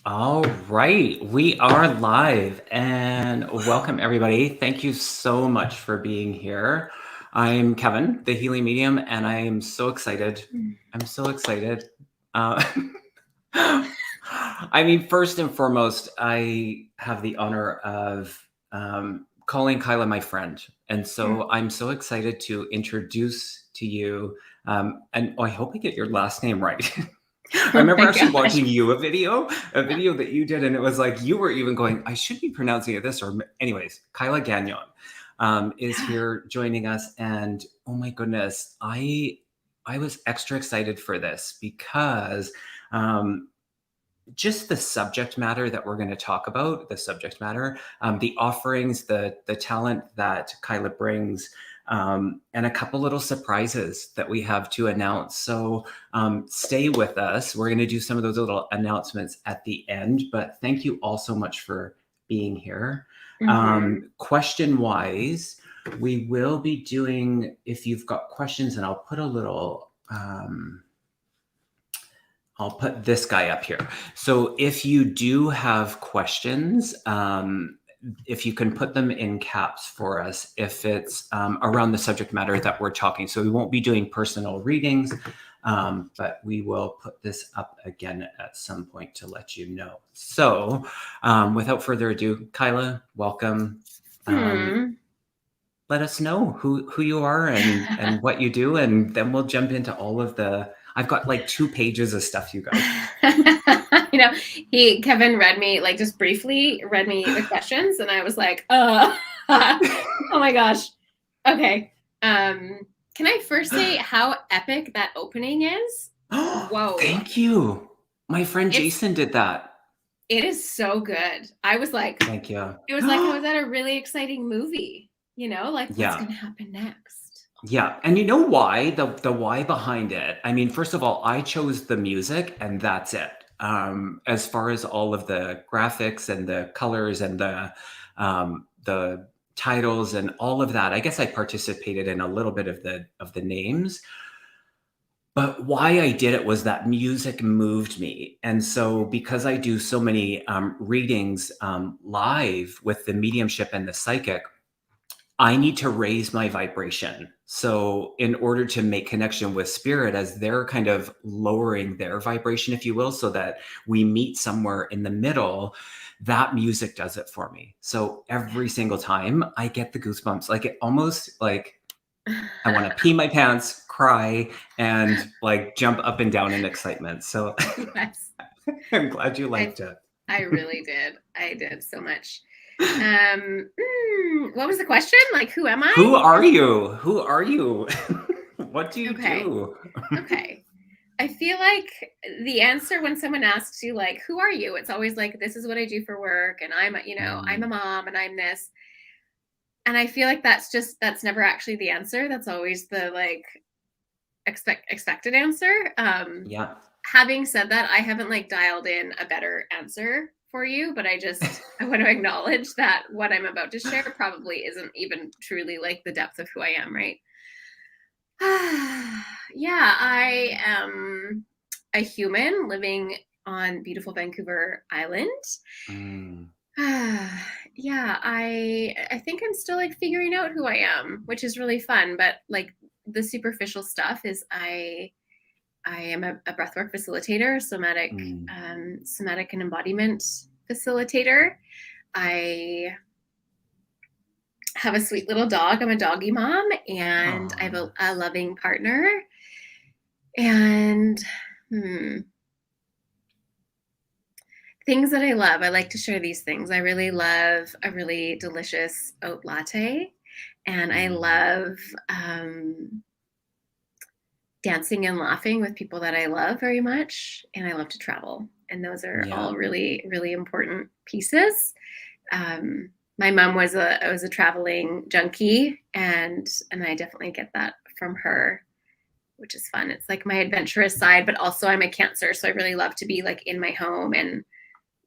All right, we are live and welcome everybody. Thank you so much for being here. I'm Kevin, the healing medium, and I am so excited. I'm so excited. I mean, first and foremost, I have the honor of calling Kyla my friend. And so I'm so excited to introduce to you, and I hope I get your last name right. I remember actually watching you a video that you did, and it was like you were even going, I should be pronouncing it this, or anyways, Kyla Gagnon is here joining us, and oh my goodness, I was extra excited for this because just the subject matter that we're going to talk about, the offerings, the talent that Kyla brings, and a couple little surprises that we have to announce. So stay with us. We're going to do some of those little announcements at the end, but thank you all so much for being here. Question wise, we will be doing, if you've got questions, and I'll put a little, I'll put this guy up here. So if you do have questions, if you can put them in caps for us, if it's around the subject matter that we're talking. So we won't be doing personal readings, but we will put this up again at some point to let you know. So without further ado, Kyla, welcome. Let us know who you are and what you do, and then we'll jump into all of the, I've got like 2 pages of stuff, you guys. Kevin read me, like just briefly read me the questions, and I was like, oh my gosh. Okay. Can I first say how epic that opening is? Whoa. Thank you. My friend Jason did that. It is so good. I was like, thank you. It was like I was at a really exciting movie, like what's going to happen next? Yeah. And you know why? The why behind it. I mean, first of all, I chose the music and that's it. As far as all of the graphics and the colors and the titles and all of that, I guess I participated in a little bit of the names. But why I did it was that music moved me. And so because I do so many readings live with the mediumship and the psychic, I need to raise my vibration. So in order to make connection with spirit as they're kind of lowering their vibration, if you will, so that we meet somewhere in the middle, that music does it for me. So every single time I get the goosebumps, like it almost like I want to pee my pants, cry, and like jump up and down in excitement. So yes. I'm glad you liked it. I really did. I did so much. What was the question? Like, who am I? Who are you? Who are you? What do you do? Okay. I feel like the answer when someone asks you, like, who are you? It's always like, this is what I do for work. And I'm a mom and I'm this. And I feel like that's never actually the answer. That's always the like expected answer. Yeah. Having said that, I haven't like dialed in a better answer for you, but I want to acknowledge that what I'm about to share probably isn't even truly like the depth of who I am, right? Yeah, I am a human living on beautiful Vancouver Island. Yeah, I think I'm still like figuring out who I am, which is really fun. But like the superficial stuff is I am a breathwork facilitator, somatic and embodiment facilitator. I have a sweet little dog. I'm a doggy mom, and I have a loving partner. And things that I love. I like to share these things. I really love a really delicious oat latte, and I love dancing and laughing with people that I love very much, and I love to travel. And those are all really, really important pieces. My mom was a traveling junkie, and I definitely get that from her, which is fun. It's like my adventurous side, but also I'm a Cancer, so I really love to be like in my home and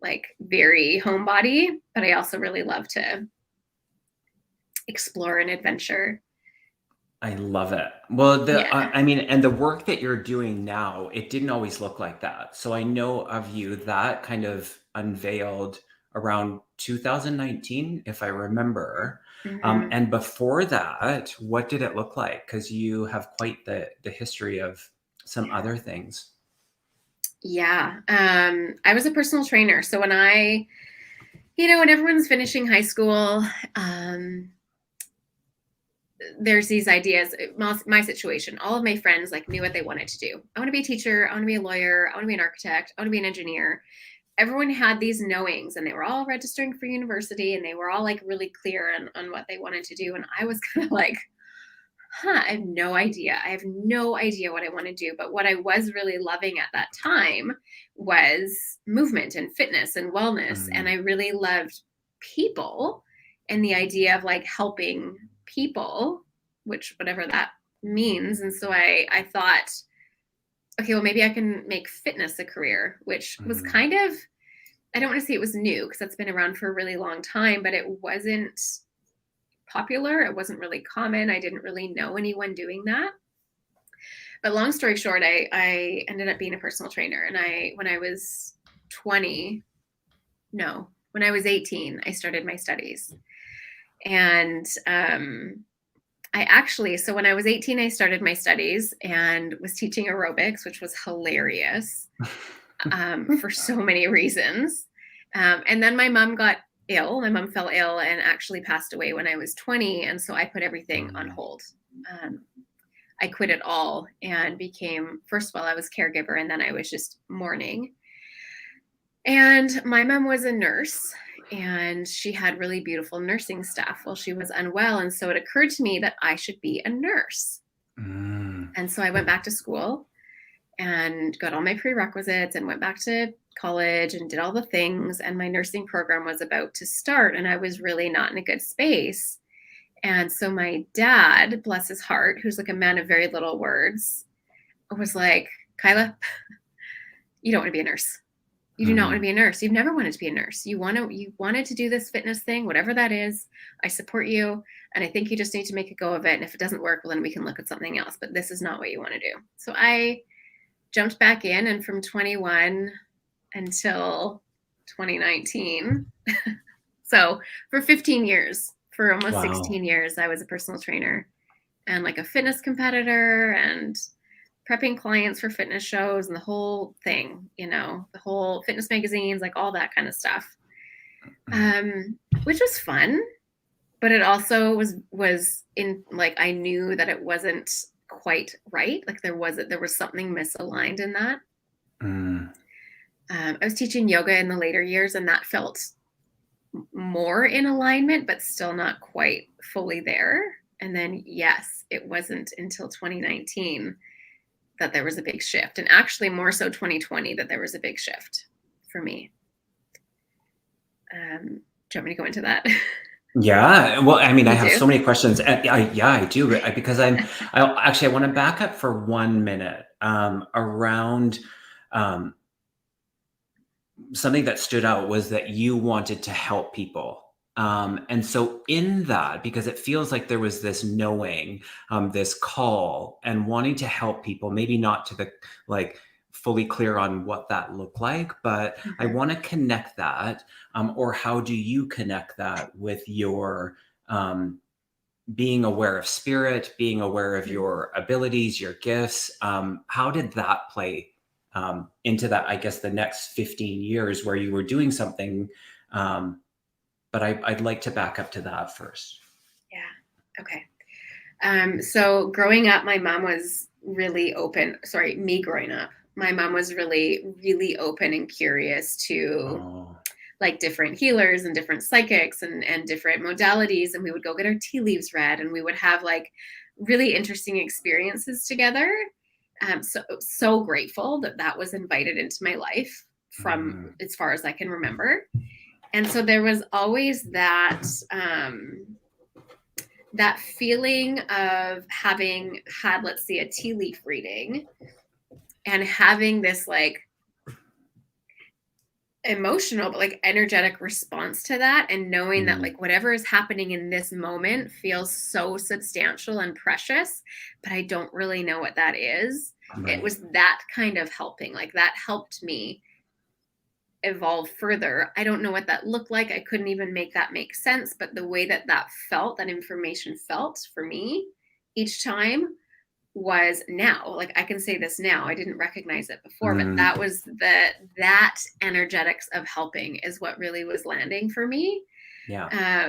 like very homebody, but I also really love to explore and adventure. I love it. Well, Yeah. I mean, and the work that you're doing now, it didn't always look like that. So I know of you that kind of unveiled around 2019, if I remember. Mm-hmm. And before that, what did it look like? Because you have quite the history of some other things. Yeah. I was a personal trainer. So when everyone's finishing high school, there's these ideas. My situation, all of my friends like knew what they wanted to do. I want to be a teacher. I want to be a lawyer. I want to be an architect. I want to be an engineer. Everyone had these knowings, and they were all registering for university, and they were all like really clear on what they wanted to do. And I was kind of like, I have no idea. I have no idea what I want to do. But what I was really loving at that time was movement and fitness and wellness. And I Mm, really loved people and the idea of like helping people, which whatever that means. And so I thought, okay, well, maybe I can make fitness a career, which was mm, kind of, I don't want to say it was new because that's been around for a really long time, but it wasn't popular. It wasn't really common. I didn't really know anyone doing that. But long story short, I ended up being a personal trainer. And when I was 20, no, when I was 18, I started my studies. And so when I was 18, I started my studies and was teaching aerobics, which was hilarious for so many reasons. And then my mom got ill. My mom fell ill and actually passed away when I was 20. And so I put everything on mm, hold. I quit it all and became, first of all, I was caregiver, and then I was just mourning. And my mom was a nurse, and she had really beautiful nursing staff while she was unwell. And so it occurred to me that I should be a nurse. mm. And so I went back to school and got all my prerequisites and went back to college and did all the things. And my nursing program was about to start, and I was really not in a good space. And so my dad, bless his heart, who's like a man of very little words, was like, Kyla, you don't want to be a nurse. You do not want to Mm. be a nurse. You've never wanted to be a nurse. You wanted to do this fitness thing, whatever that is. I support you. And I think you just need to make a go of it. And if it doesn't work, well, then we can look at something else. But this is not what you want to do. So I jumped back in, and from 21 until 2019. So for 15 years, for almost Wow. 16 years, I was a personal trainer and like a fitness competitor and prepping clients for fitness shows and the whole thing, the whole fitness magazines, like all that kind of stuff, Mm, which was fun. But it also was in like, I knew that it wasn't quite right. Like there was something misaligned in that. mm. I was teaching yoga in the later years, and that felt more in alignment, but still not quite fully there. And then, yes, it wasn't until 2019 that there was a big shift, and actually more so 2020 that there was a big shift for me. Do you want me to go into that? Yeah, well, I mean, I You have so do? many questions. Yeah, I do, because I want to back up for 1 minute around um, something that stood out was that you wanted to help people. And so, in that, because it feels like there was this knowing, this call, and wanting to help people, maybe not to the like fully clear on what that looked like, but I Mm-hmm. want to connect that, or how do you connect that with your um, being aware of spirit, being aware of Mm-hmm. your abilities, your gifts? How did that play into that, I guess, the next 15 years where you were doing something? But I'd like to back up to that first. Yeah. Okay. So growing up, my mom was really open. Sorry, me growing up, my mom was really, really open and curious to Oh, like different healers and different psychics and different modalities. And we would go get our tea leaves read, and we would have like really interesting experiences together. So grateful that that was invited into my life from mm, as far as I can remember. And so there was always that feeling of having had, let's see, a tea leaf reading and having this like emotional, but like energetic response to that, and knowing that like whatever is happening in this moment feels so substantial and precious, but I don't really know what that is. It was that kind of helping, like that helped me evolve further. I don't know what that looked like. I couldn't even make that make sense, but the way that that felt, that information felt for me each time was now. Like I can say this now. I didn't recognize it before, but that was that energetics of helping is what really was landing for me. Yeah.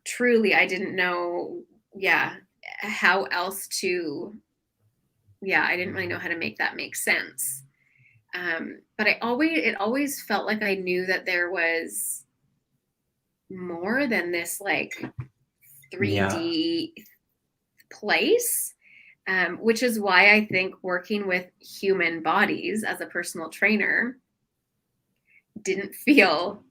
Truly, I didn't know, how else to, I didn't really know how to make that make sense. But it always felt like I knew that there was more than this like 3D place, which is why I think working with human bodies as a personal trainer didn't feel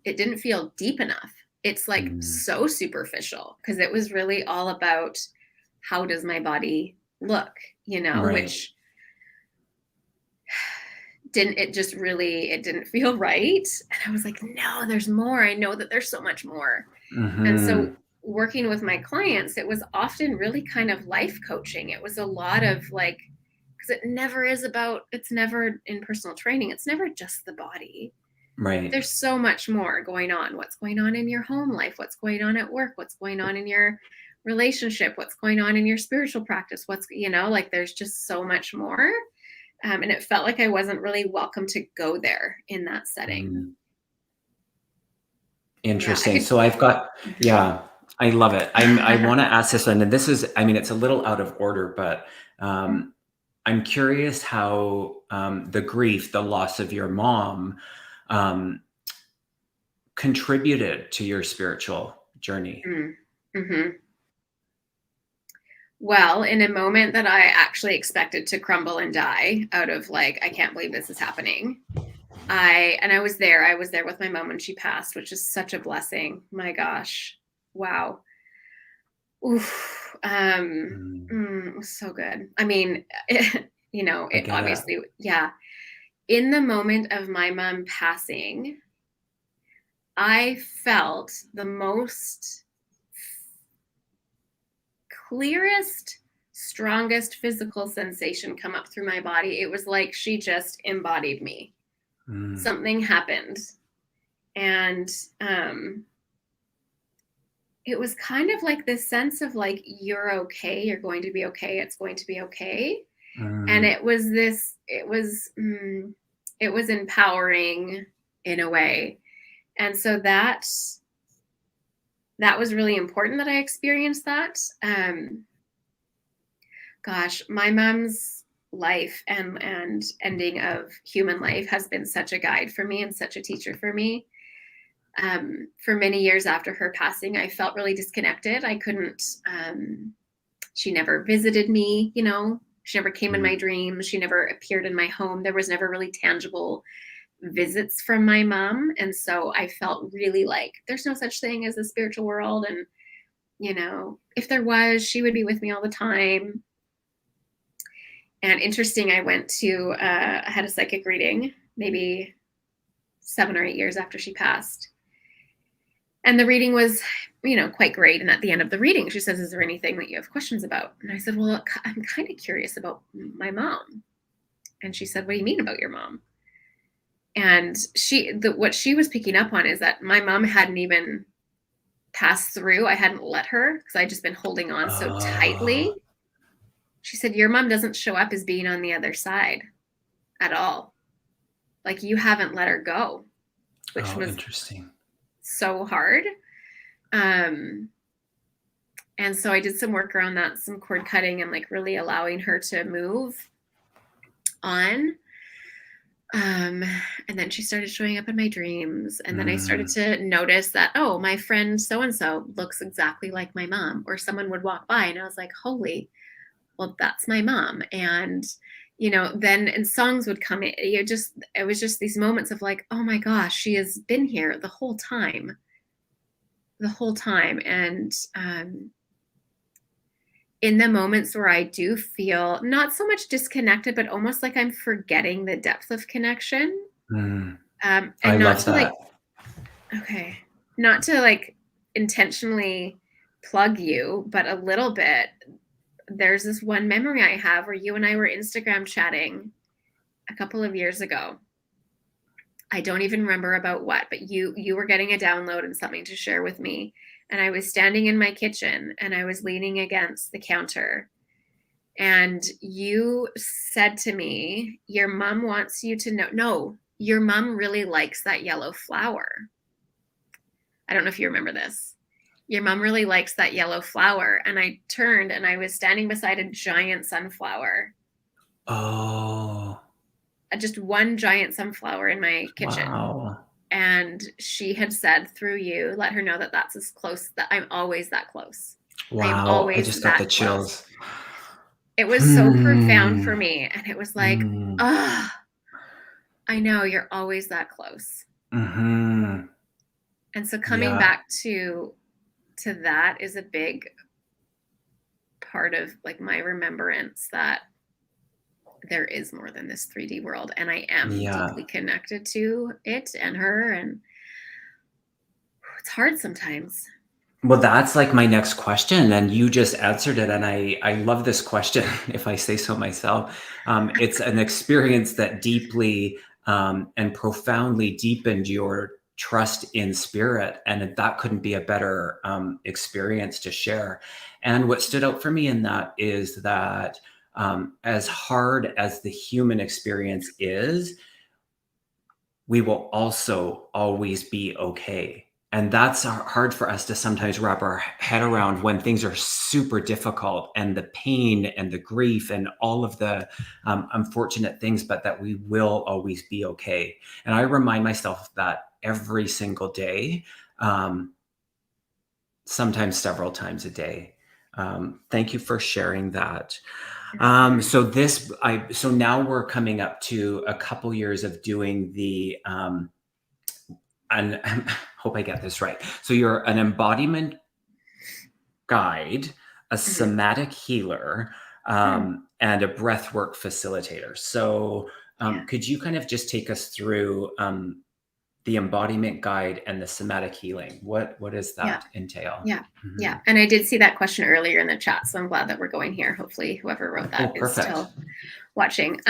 deep enough. It's like so superficial, because it was really all about how does my body look, which didn't feel right. And I was like, no, there's more. I know that there's so much more. And so working with my clients, it was often really kind of life coaching. It was a lot of like, because it's never in personal training, it's never just the body. Right. There's so much more going on. What's going on in your home life? What's going on at work? What's going on in your relationship? What's going on in your spiritual practice? Like there's just so much more. And it felt like I wasn't really welcome to go there in that setting. Interesting. So I've got, I love it. I want to ask this one, and this is, it's a little out of order, but I'm curious how the grief, the loss of your mom, contributed to your spiritual journey. Well, in a moment that I actually expected to crumble and die out of like, I can't believe this is happening. I was there with my mom when she passed, which is such a blessing. My gosh. Wow. Oof. It was so good. I mean, it obviously, in the moment of my mom passing, I felt the most clearest, strongest physical sensation come up through my body. It was like she just embodied me. Something happened. And it was kind of like this sense of like, you're okay, you're going to be okay, it's going to be okay. And it was empowering in a way. And so that was really important that I experienced that. Gosh, my mom's life and ending of human life has been such a guide for me and such a teacher for me. For many years after her passing, I felt really disconnected. I couldn't, she never visited me, she never came in my dreams. She never appeared in my home. There was never really tangible visits from my mom. And so I felt really like there's no such thing as the spiritual world. And, if there was, she would be with me all the time. And interesting, I went to, I had a psychic reading maybe 7 or 8 years after she passed. And the reading was, quite great. And at the end of the reading, she says, is there anything that you have questions about? And I said, well, I'm kind of curious about my mom. And she said, what do you mean about your mom? And what she was picking up on is that my mom hadn't even passed through. I hadn't let her because I'd just been holding on so tightly. She said, your mom doesn't show up as being on the other side at all. Like you haven't let her go, which was interesting. So hard. And so I did some work around that, some cord cutting and like really allowing her to move on. And then she started showing up in my dreams. And then I started to notice that, oh, my friend so-and-so looks exactly like my mom, or someone would walk by and I was like, holy, well, that's my mom. And, and songs would come in. It was just these moments of like, oh my gosh, she has been here the whole time. And, in the moments where I do feel not so much disconnected, but almost like I'm forgetting the depth of connection, Mm. And I not love to like, that. okay, not to like intentionally plug you, but a little bit. There's this one memory I have where you and I were Instagram chatting a couple of years ago. I don't even remember about what, but you were getting a download and something to share with me. And I was standing in my kitchen and I was leaning against the counter. And you said to me, your mom wants you to know, no, your mom really likes that yellow flower. I don't know if you remember this. Your mom really likes that yellow flower. And I turned and I was standing beside a giant sunflower. Oh, Just one giant sunflower in my kitchen. wow. And she had said through you, let her know that that's as close, that I'm always that close. I am Wow. I always just got the that close. chills. It was so profound Hmm. for me. And it was like, Mm. ah, oh, I know you're always that close. Mm-hmm. And so coming Yeah. back to that is a big part of like my remembrance that there is more than this 3D world, and I am Yeah. deeply connected to it and her, and it's hard sometimes. Well, that's like my next question, and you just answered it. And I love this question, if I say so myself. It's an experience that deeply and profoundly deepened your trust in spirit, and that couldn't be a better experience to share. And what stood out for me in that is that as hard as the human experience is, we will also always be okay. And that's hard for us to sometimes wrap our head around when things are super difficult and the pain and the grief and all of the unfortunate things, but that we will always be okay. And I remind myself of that every single day, sometimes several times a day. Thank you for sharing that. So now we're coming up to a couple years of doing the, and I hope I get this right. So you're an embodiment guide, a Mm-hmm. somatic healer, and a breathwork facilitator. So could you kind of just take us through the embodiment guide and the somatic healing? What does that entail? Yeah. Mm-hmm. Yeah. And I did see that question earlier in the chat, so I'm glad that we're going here. Hopefully whoever wrote that is Perfect. still watching.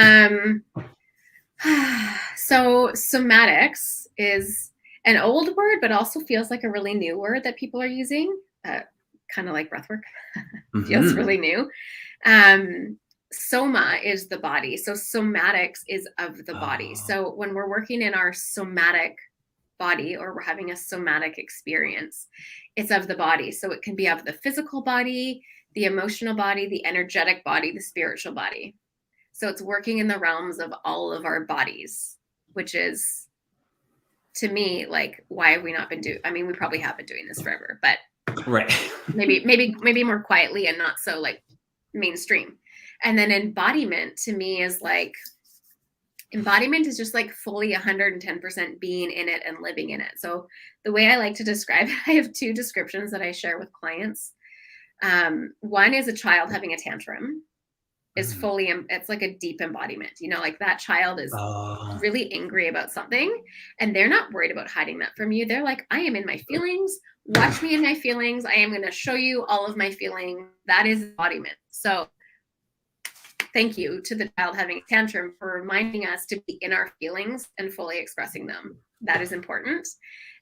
So somatics is an old word, but also feels like a really new word that people are using, kind of like breathwork. Feels really new. Soma is the body. So somatics is of the body. So when we're working in our somatic body or we're having a somatic experience, it's of the body. So it can be of the physical body, the emotional body, the energetic body, the spiritual body. So it's working in the realms of all of our bodies, which is, to me, like, why have we not been doing? I mean, we probably have been doing this forever, but right. maybe more quietly and not so like mainstream. And then embodiment to me is like, embodiment is just like fully 110% being in it and living in it. So the way I like to describe it, I have two descriptions that I share with clients. One is a child having a tantrum. Is fully, it's like a deep embodiment, you know, like that child is really angry about something and they're not worried about hiding that from you. They're like, I am in my feelings, watch me in my feelings. I am going to show you all of my feelings. That is embodiment. So thank you to the child having a tantrum for reminding us to be in our feelings and fully expressing them. That is important.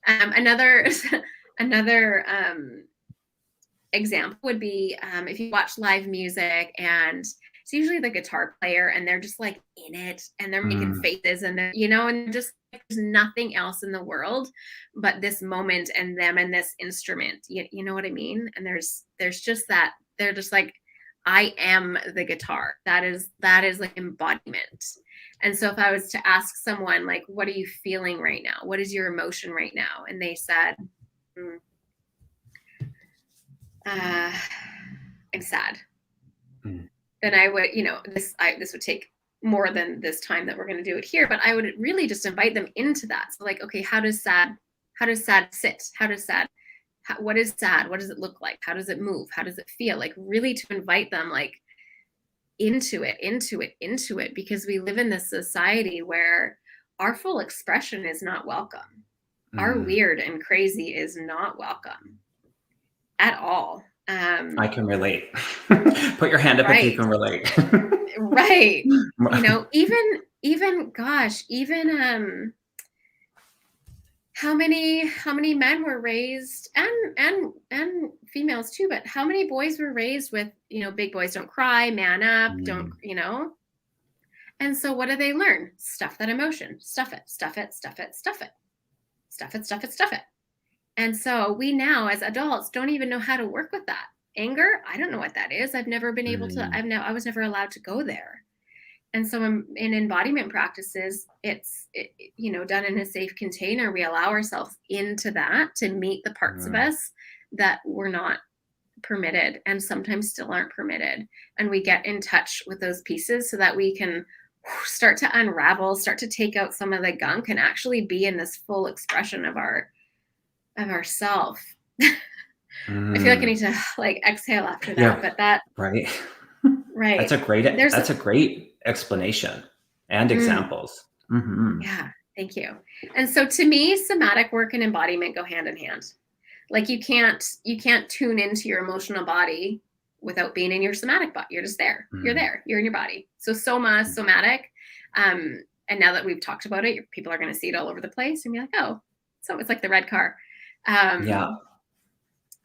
Another example would be if you watch live music and it's usually the guitar player and they're just like in it and they're making faces and they're, you know, and just like, there's nothing else in the world but this moment and them and this instrument. You know what I mean? And there's just that, they're just like, I am the guitar. That is like embodiment. And so if I was to ask someone like, what are you feeling right now? What is your emotion right now? And they said, I'm sad. Then I would, you know, this would take more than this time that we're going to do it here, but I would really just invite them into that. So like, okay, how does sad sit? What is sad? What does it look like? How does it move? How does it feel? Like really to invite them like into it, because we live in this society where our full expression is not welcome. Our weird and crazy is not welcome at all. I can relate. Put your hand up if you Right. can relate. Right. Even gosh, even how many men were raised, and females too, but how many boys were raised with, big boys don't cry, man up, don't, and so what do they learn? Stuff that emotion, stuff it, stuff it, stuff it, stuff it, stuff it, stuff it, stuff it. And so we now as adults don't even know how to work with that. Anger, I don't know what that is. I've never been able to, I was never allowed to go there. And so in embodiment practices, it's done in a safe container. We allow ourselves into that to meet the parts of us that were not permitted and sometimes still aren't permitted. And we get in touch with those pieces so that we can start to unravel, start to take out some of the gunk, and actually be in this full expression of ourself. I feel like I need to exhale after that, but that right. Right. That's a great explanation and examples. Yeah, thank you. And so to me, somatic work and embodiment go hand in hand. Like you can't tune into your emotional body without being in your somatic body. You're just there. You're there. You're in your body. So somatic. And now that we've talked about it, people are going to see it all over the place and be like, oh, so it's like the red car.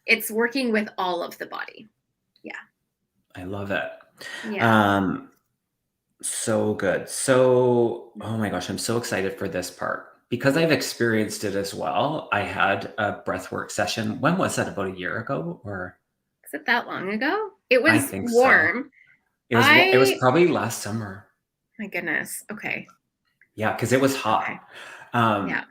It's working with all of the body. Yeah. I love it. Yeah. So good. So, oh my gosh, I'm so excited for this part because I've experienced it as well. I had a breathwork session. When was that? About a year ago, or is it that long ago? It was I think warm. So. It was probably last summer. My goodness. Okay. Yeah, because it was hot. Okay. Yeah.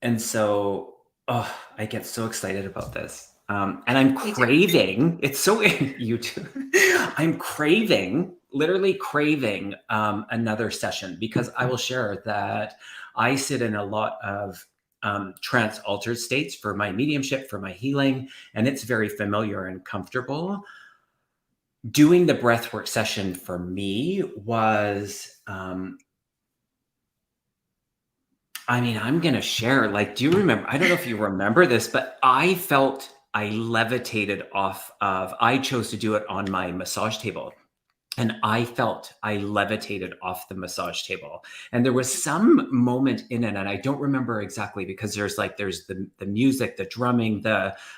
And so, I get so excited about this. And I'm craving, it's so, you too. I'm literally craving another session, because I will share that I sit in a lot of trance altered states for my mediumship, for my healing, and it's very familiar and comfortable. Doing the breathwork session for me was, I'm going to share, do you remember, I don't know if you remember this, but I felt I levitated I chose to do it on my massage table. And I felt I levitated off the massage table. And there was some moment in it, and I don't remember exactly, because there's the music, the drumming,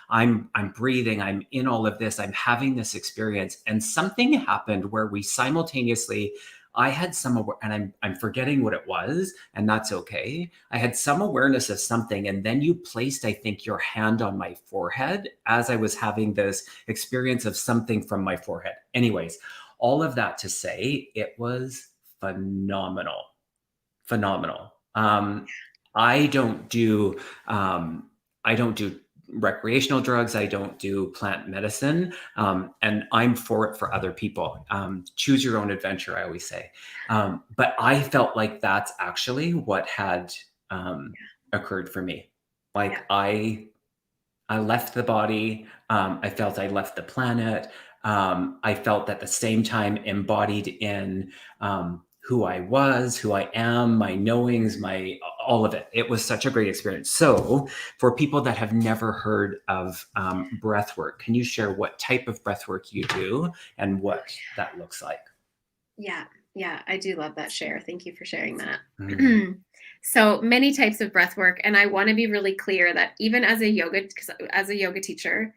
I'm breathing, I'm in all of this, I'm having this experience. And something happened where we simultaneously, I had and I'm forgetting what it was, and that's okay. I had some awareness of something, and then you placed, I think, your hand on my forehead as I was having this experience of something from my forehead. Anyways, all of that to say, it was phenomenal. I don't do recreational drugs. I don't do plant medicine. And I'm for it for other people. Choose your own adventure, I always say. But I felt like that's actually what had occurred for me. I left the body. I felt I left the planet. I felt at the same time embodied in who I was, who I am, my knowings, all of it. It was such a great experience. So for people that have never heard of breath work, can you share what type of breath work you do and what that looks like? Yeah, I do love that share. Thank you for sharing that. So many types of breath work. And I want to be really clear that even as a yoga teacher,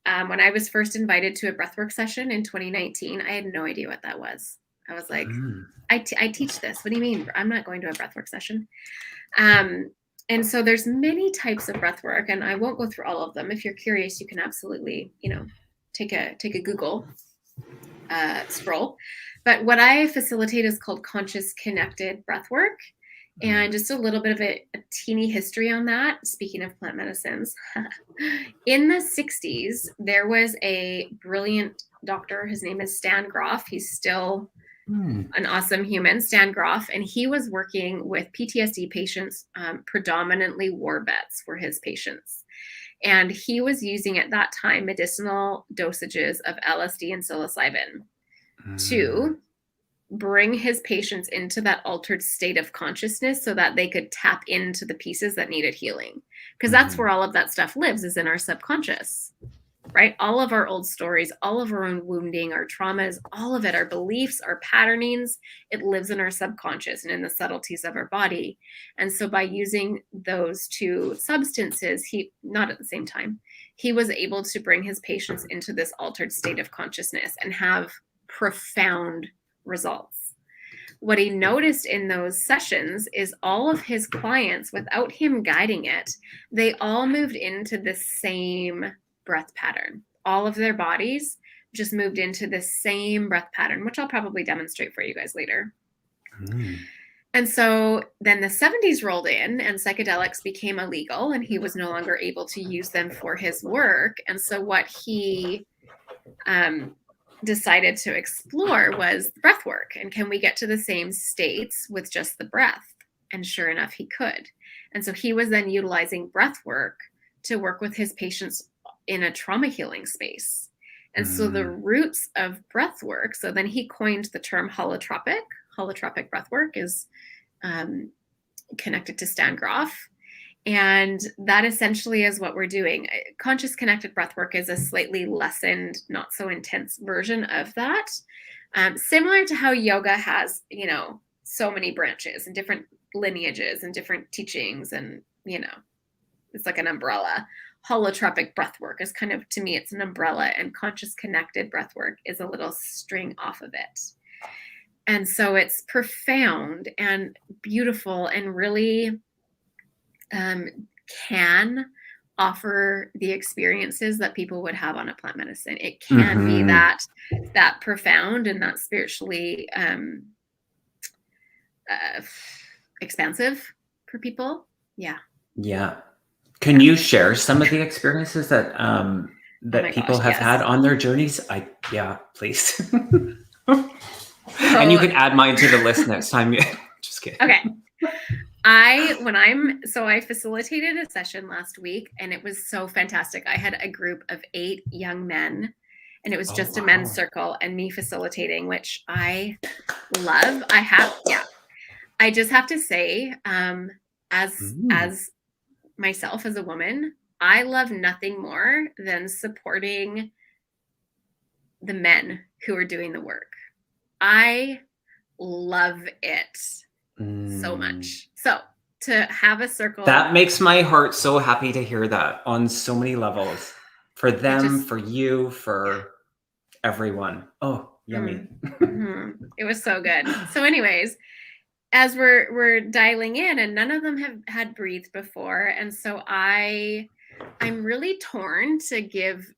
when I was first invited to a breathwork session in 2019, I had no idea what that was. I was like, I teach this. What do you mean? I'm not going to a breathwork session. And so there's many types of breathwork, and I won't go through all of them. If you're curious, you can absolutely, take a Google scroll. But what I facilitate is called conscious connected breathwork. And just a little bit of a teeny history on that. Speaking of plant medicines, in the 60s, there was a brilliant doctor. His name is Stan Groff. He's still an awesome human, Stan Groff. And he was working with PTSD patients, predominantly war vets were his patients. And he was using at that time medicinal dosages of LSD and psilocybin to bring his patients into that altered state of consciousness so that they could tap into the pieces that needed healing. Because that's where all of that stuff lives, is in our subconscious, right? All of our old stories, all of our own wounding, our traumas, all of it, our beliefs, our patternings, it lives in our subconscious and in the subtleties of our body. And so by using those two substances, not at the same time, he was able to bring his patients into this altered state of consciousness and have profound results. What he noticed in those sessions is all of his clients, without him guiding it, they all moved into the same breath pattern. All of their bodies just moved into the same breath pattern, which I'll probably demonstrate for you guys later. And so then the 70s rolled in and psychedelics became illegal and he was no longer able to use them for his work. And so what he decided to explore was breath work. And can we get to the same states with just the breath? And sure enough, he could. And so he was then utilizing breath work to work with his patients in a trauma healing space. And so the roots of breath work, so then he coined the term holotropic. Holotropic breath work is connected to Stan Groff. And that essentially is what we're doing. Conscious connected breathwork is a slightly lessened, not so intense version of that. Similar to how yoga has, so many branches and different lineages and different teachings. And, it's like an umbrella. Holotropic breathwork is kind of, to me, it's an umbrella, and conscious connected breathwork is a little string off of it. And so it's profound and beautiful and really can offer the experiences that people would have on a plant medicine. It can be that profound and that spiritually expansive for people. Yeah. Yeah. Can you share some of the experiences that people have had on their journeys? Please. And you can add mine to the list next time. Just kidding. Okay. I facilitated a session last week and it was so fantastic. I had a group of 8 young men and it was just a men's circle and me facilitating, which I love. I just have to say, as myself as a woman, I love nothing more than supporting the men who are doing the work. I love it so much. So to have a circle. That makes my heart so happy to hear that on so many levels. For them, for you, for everyone. Oh, yummy. It was so good. So anyways, as we're dialing in, and none of them had breathed before. And so I'm really torn to give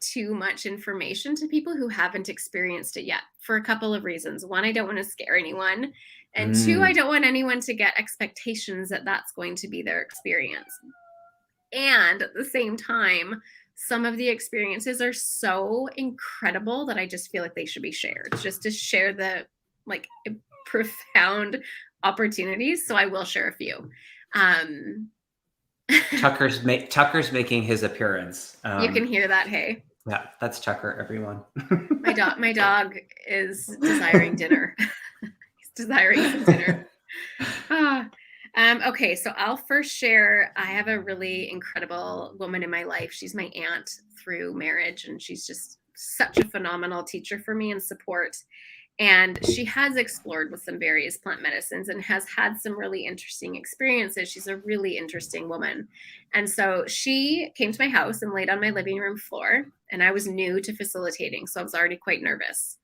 too much information to people who haven't experienced it yet for a couple of reasons. One, I don't want to scare anyone. And 2, I don't want anyone to get expectations that that's going to be their experience. And at the same time, some of the experiences are so incredible that I just feel like they should be shared, just to share the profound opportunities. So I will share a few. Tucker's making his appearance. You can hear that, hey? Yeah, that's Tucker, everyone. My dog is desiring dinner. He's desiring some dinner. Okay, so I'll first share, I have a really incredible woman in my life. She's my aunt through marriage, and she's just such a phenomenal teacher for me and support. And she has explored with some various plant medicines and has had some really interesting experiences. She's a really interesting woman. And so she came to my house and laid on my living room floor, and I was new to facilitating, so I was already quite nervous.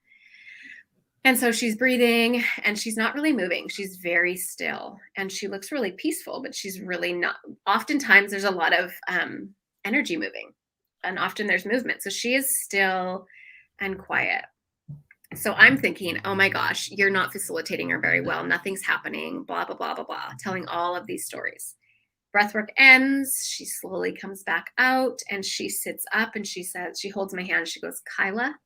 And so she's breathing and she's not really moving. She's very still and she looks really peaceful, but she's really not. Oftentimes there's a lot of energy moving and often there's movement. So she is still and quiet. So I'm thinking, oh my gosh, you're not facilitating her very well. Nothing's happening, blah, blah, blah, blah, blah, telling all of these stories. Breathwork ends. She slowly comes back out and she sits up and she says, she holds my hand. She goes, Kyla,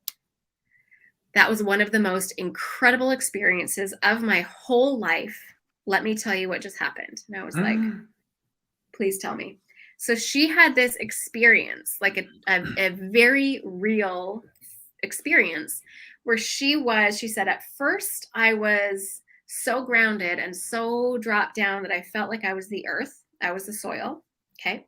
that was one of the most incredible experiences of my whole life. Let me tell you what just happened. And I was like, please tell me. So she had this experience, like a very real experience where she said, at first I was so grounded and so dropped down that I felt like I was the earth. I was the soil. Okay.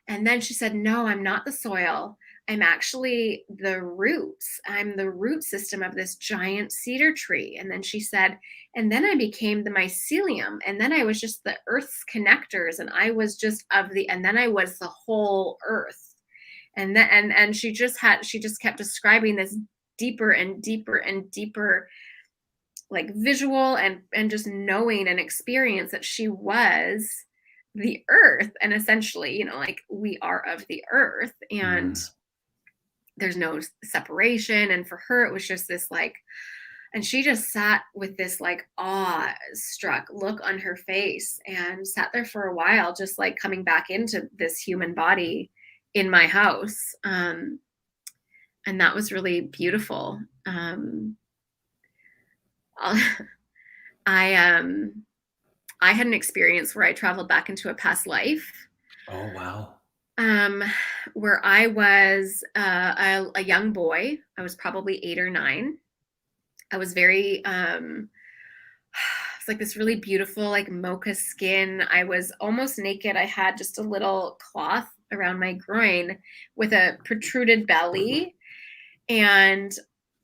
And then she said, no, I'm not the soil. I'm actually the roots. I'm the root system of this giant cedar tree. And then she said, and then I became the mycelium. And then I was just the earth's connectors. And I was just and then I was the whole earth. And then, and she just kept describing this deeper and deeper and deeper, like visual and just knowing and experience that she was the earth. And essentially, you know, like we are of the earth, and there's no separation. And for her, it was just this like, and she just sat with this like awe-struck look on her face and sat there for a while, just like coming back into this human body in my house. And that was really beautiful. I had an experience where I traveled back into a past life. Oh, wow. Where I was a young boy. I was probably 8 or 9. I was very, it's like this really beautiful, like mocha skin. I was almost naked. I had just a little cloth around my groin with a protruded belly. And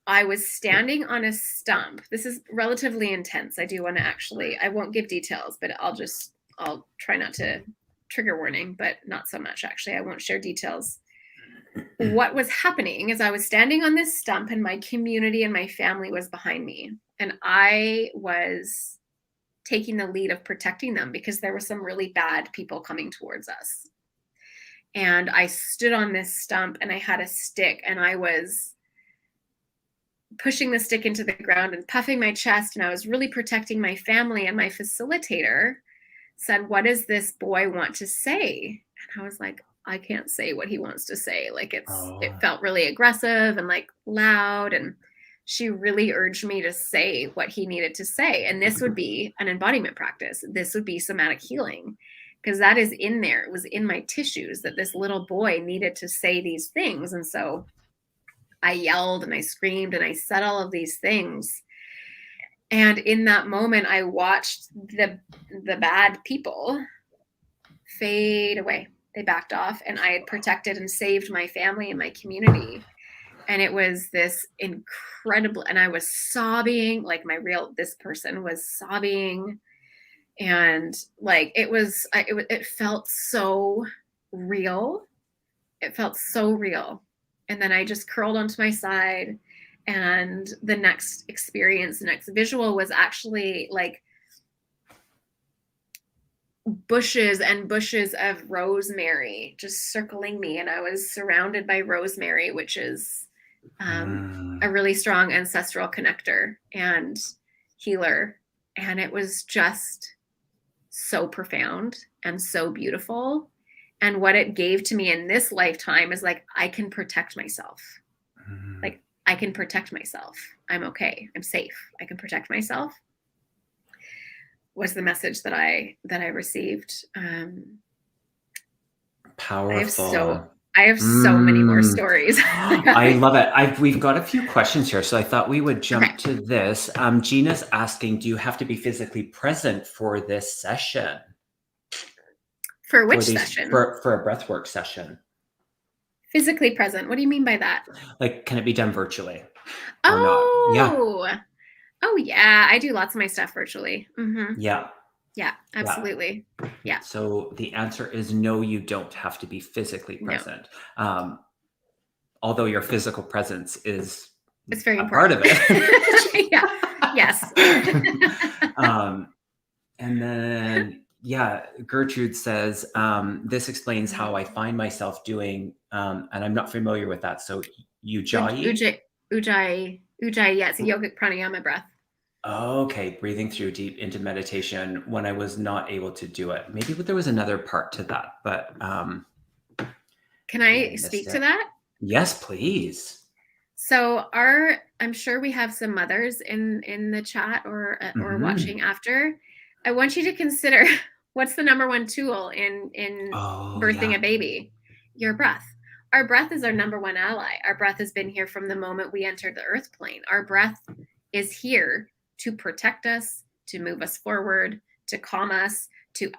I was standing on a stump. This is relatively intense. I do want to I won't give details, but I'll try not to trigger warning, but not so much actually. I won't share details. What was happening is I was standing on this stump and my community and my family was behind me. And I was taking the lead of protecting them because there were some really bad people coming towards us. And I stood on this stump and I had a stick and I was pushing the stick into the ground and puffing my chest. And I was really protecting my family. And my facilitator said, what does this boy want to say? And I was like, I can't say what he wants to say. Like it felt really aggressive and like loud. And she really urged me to say what he needed to say. And this would be an embodiment practice. This would be somatic healing, because that is in there. It was in my tissues that this little boy needed to say these things. And so I yelled and I screamed and I said all of these things. And in that moment, I watched the bad people fade away. They backed off, and I had protected and saved my family and my community. And it was this incredible, and I was sobbing, like this person was sobbing. And like, it felt so real. It felt so real. And then I just curled onto my side. And the next experience, the next visual was actually like bushes and bushes of rosemary just circling me. And I was surrounded by rosemary, which is a really strong ancestral connector and healer. And it was just so profound and so beautiful. And what it gave to me in this lifetime is like, I can protect myself. Like, I can protect myself. I'm okay. I'm safe. I can protect myself. Was the message that I received. Powerful. I have so many more stories. I love it. We've got a few questions here, so I thought we would jump to this. Gina's asking, do you have to be physically present for this session? For which session? For a breathwork session. Physically present. What do you mean by that? Like, can it be done virtually? Oh, yeah. Oh yeah. I do lots of my stuff virtually. Mm-hmm. Yeah. Yeah, absolutely. Yeah. So the answer is no, you don't have to be physically present. No. Although your physical presence is very important. Part of it. Yeah. Yes. And then, Gertrude says, this explains how I find myself doing, and I'm not familiar with that. So Ujjayi? Ujjayi, yeah, it's a yogic pranayama breath. Okay, breathing through deep into meditation when I was not able to do it. Maybe there was another part to that, but can I speak to that? Yes, please. So I'm sure we have some mothers in the chat or watching after. I want you to consider, what's the number one tool in birthing a baby? Your breath. our breath is our number one ally. Our breath has been here from the moment we entered the earth plane. Our breath is here to protect us, to move us forward, to calm us, to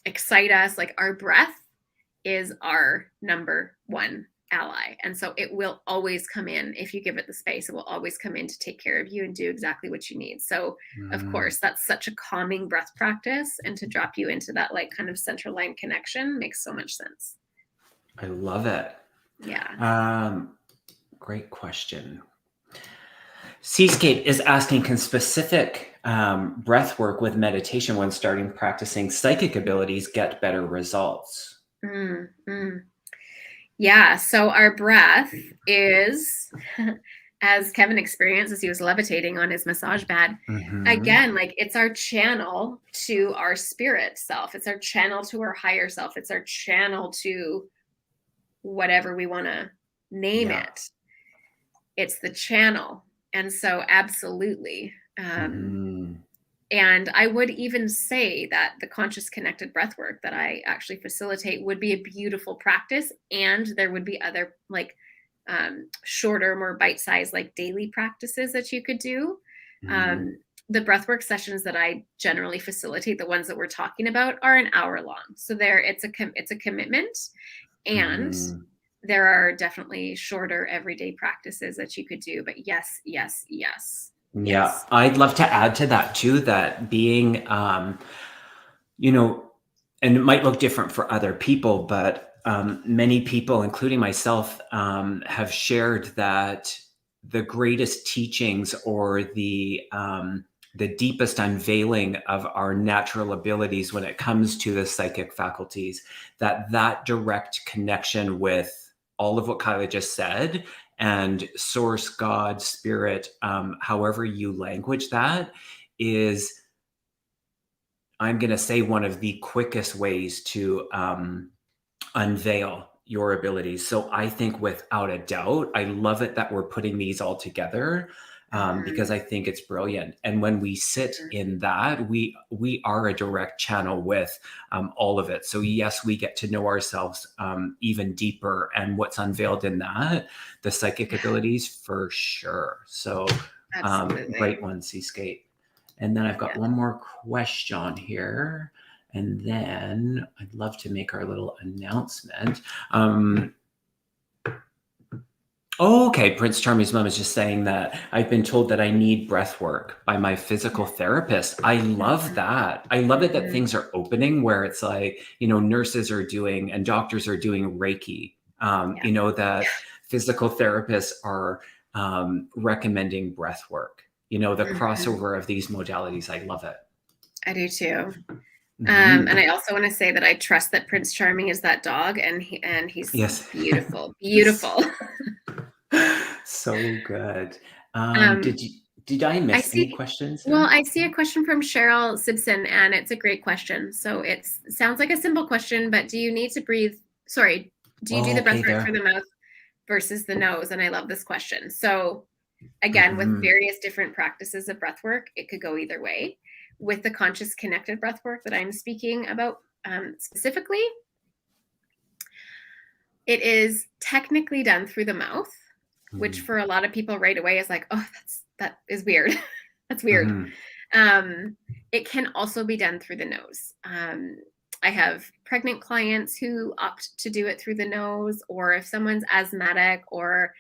excite us. Like, our breath is our number one ally. And so it will always come in. If you give it the space, it will always come in to take care of you and do exactly what you need. So of course, that's such a calming breath practice, and to drop you into that like kind of central line connection makes so much sense. I love it. Yeah. Great question. Seascape is asking, can specific breath work with meditation when starting practicing psychic abilities get better results? Yeah. So our breath is, as Kevin experienced as he was levitating on his massage pad, again, like, it's our channel to our spirit self. It's our channel to our higher self. It's our channel to whatever we want to name it. It's the channel. And so absolutely. And I would even say that the conscious connected breath work that I actually facilitate would be a beautiful practice. And there would be other like shorter, more bite-sized, like daily practices that you could do. The breathwork sessions that I generally facilitate, the ones that we're talking about, are an hour long. So it's a commitment, and there are definitely shorter everyday practices that you could do. But yes. Yeah, I'd love to add to that too, that being, you know, and it might look different for other people, but many people, including myself, have shared that the greatest teachings, or the deepest unveiling of our natural abilities when it comes to the psychic faculties, that direct connection with all of what Kyla just said, and source, God, spirit, however you language that, is, I'm going to say, one of the quickest ways to unveil your abilities. So I think without a doubt, I love it that we're putting these all together, because I think it's brilliant. And when we sit in that, we are a direct channel with all of it. So yes, we get to know ourselves even deeper, and what's unveiled in that, the psychic abilities, for sure. So great one, Seascape. And then I've got one more question here, and then I'd love to make our little announcement. Okay, Prince Charming's mom is just saying that I've been told that I need breath work by my physical therapist. I love that. I love it that things are opening, where it's like, nurses are doing and doctors are doing Reiki. That physical therapists are recommending breath work. The crossover of these modalities. I love it. I do too. And I also want to say that I trust that Prince Charming is that dog, and he's beautiful, beautiful. So good. Did I miss any questions? Well, I see a question from Cheryl Simpson, and it's a great question. So it sounds like a simple question, but do you need to breathe? Sorry, do you do the breath work through the mouth versus the nose? And I love this question. So again, with various different practices of breath work, it could go either way. With the conscious connected breath work that I'm speaking about specifically, it is technically done through the mouth, which for a lot of people right away is like, oh, that is weird. That's weird. It can also be done through the nose. I have pregnant clients who opt to do it through the nose, or if someone's asthmatic, or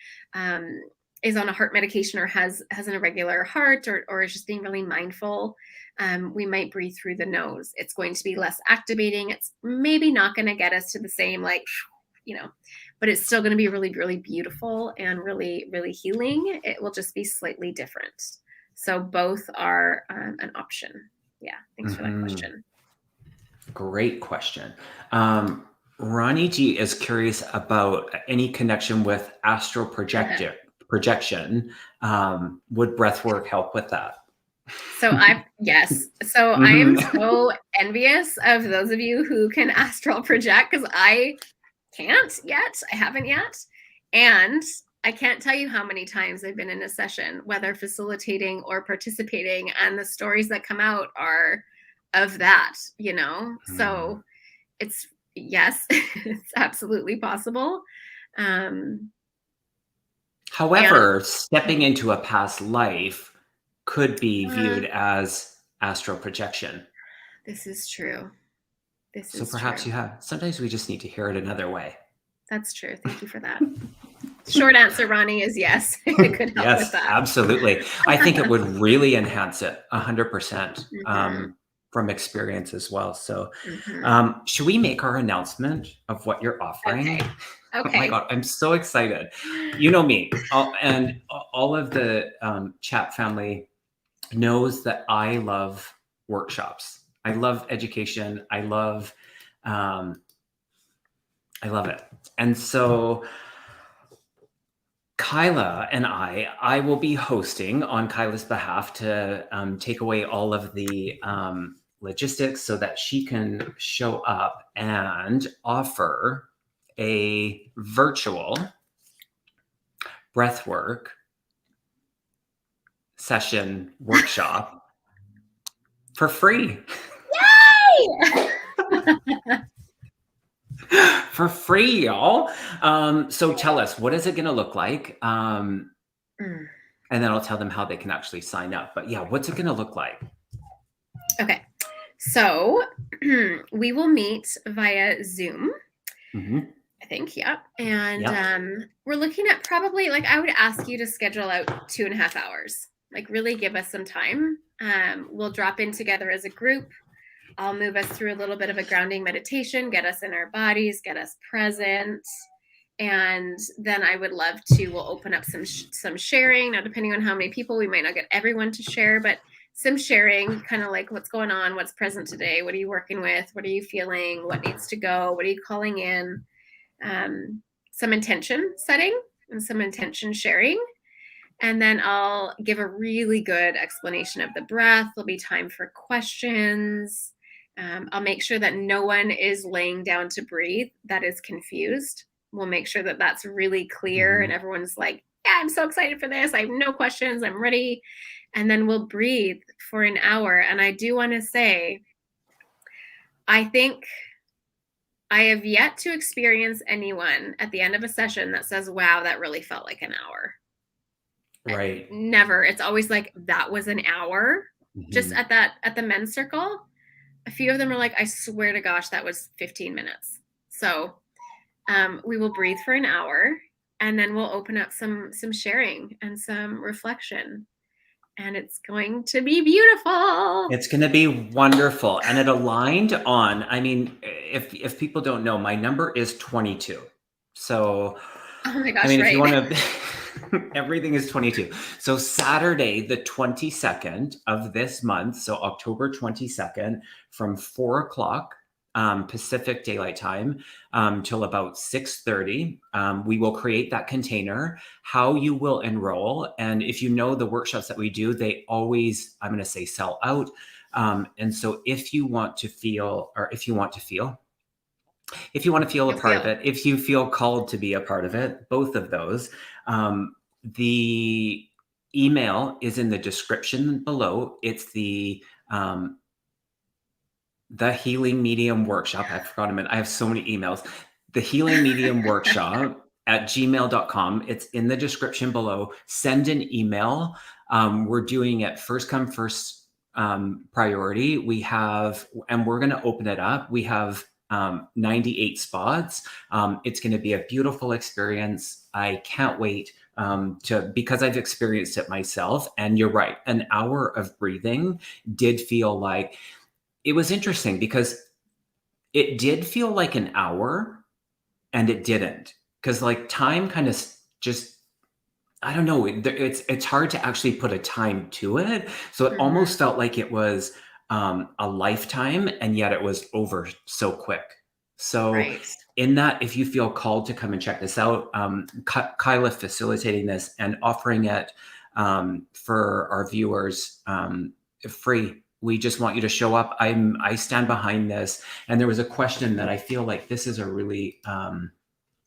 is on a heart medication, or has an irregular heart, or is just being really mindful, we might breathe through the nose. It's going to be less activating. It's maybe not going to get us to the same, but it's still going to be really, really beautiful and really, really healing. It will just be slightly different. So both are an option. Yeah. Thanks for that question. Great question. Ronnie G is curious about any connection with astral projection. Would breath work help with that? So yes. So I am so envious of those of you who can astral project, because I can't yet. I haven't yet. And I can't tell you how many times I've been in a session, whether facilitating or participating, and the stories that come out are of that, So it's, yes, it's absolutely possible. However, stepping into a past life could be viewed and as astral projection. this is true. This So is perhaps true. you have. Sometimes we just need to hear it another way. That's true. Thank you for that. Short answer, Ronnie, is yes. It could help with Yes, that. absolutely. I think it would really enhance it 100% Mm-hmm. from experience as well. So, Mm-hmm. should we make our announcement of what you're offering? Okay. Oh my Okay. God, I'm so excited. You know me, and all of the chat family knows that I love workshops. I love education. I love it. And so Kyla and I will be hosting on Kyla's behalf to take away all of the logistics so that she can show up and offer a virtual breathwork session workshop for free. Yay! For free, y'all. So tell us, what is it going to look like? And then I'll tell them how they can actually sign up. But yeah, what's it going to look like? Okay. So we will meet via Zoom. Mm-hmm. I think, yeah. And we're looking at probably, like, I would ask you to schedule out 2.5 hours. Like, really give us some time. We'll drop in together as a group. I'll move us through a little bit of a grounding meditation, get us in our bodies, get us present. And then I would love to, we'll open up some sharing. Now, depending on how many people, we might not get everyone to share, but some sharing, kind of like what's going on, what's present today, what are you working with, what are you feeling, what needs to go, what are you calling in, some intention setting and some intention sharing. And then I'll give a really good explanation of the breath. There'll be time for questions. I'll make sure that no one is laying down to breathe that is confused. We'll make sure that that's really clear and everyone's like, yeah, I'm so excited for this. I have no questions. I'm ready. And then we'll breathe for an hour. And I do want to say, I think I have yet to experience anyone at the end of a session that says, wow, that really felt like an hour. Right. Never. It's always like, that was an hour. Mm-hmm. Just at the men's circle, a few of them are like, I swear to gosh, that was 15 minutes. So we will breathe for an hour and then we'll open up some sharing and some reflection. And it's going to be beautiful. It's going to be wonderful. And it aligned on, I mean, if people don't know, my number is 22. So, oh my gosh, I mean, right. If you want to, everything is 22. So Saturday, the 22nd of this month, so October 22nd from 4:00 Pacific Daylight Time till about 6:30. We will create that container, how you will enroll. And if you know the workshops that we do, they always, I'm going to say, sell out. And so if you want to feel a part of it, if you feel called to be a part of it, both of those, the email is in the description below. It's the Healing Medium Workshop. I forgot a minute. I have so many emails. The Healing Medium Workshop at gmail.com. It's in the description below. Send an email. We're doing it first come, first priority. And we're going to open it up. We have 98 spots. It's going to be a beautiful experience. I can't wait because I've experienced it myself. And you're right. An hour of breathing did feel like, it was interesting because it did feel like an hour and it didn't, because like time kind of just, I don't know, it's hard to actually put a time to it. So it almost felt like it was a lifetime, and yet it was over so quick. So in that, if you feel called to come and check this out, Kyla facilitating this and offering it for our viewers free. We just want you to show up. I stand behind this. And there was a question that I feel like this is a really,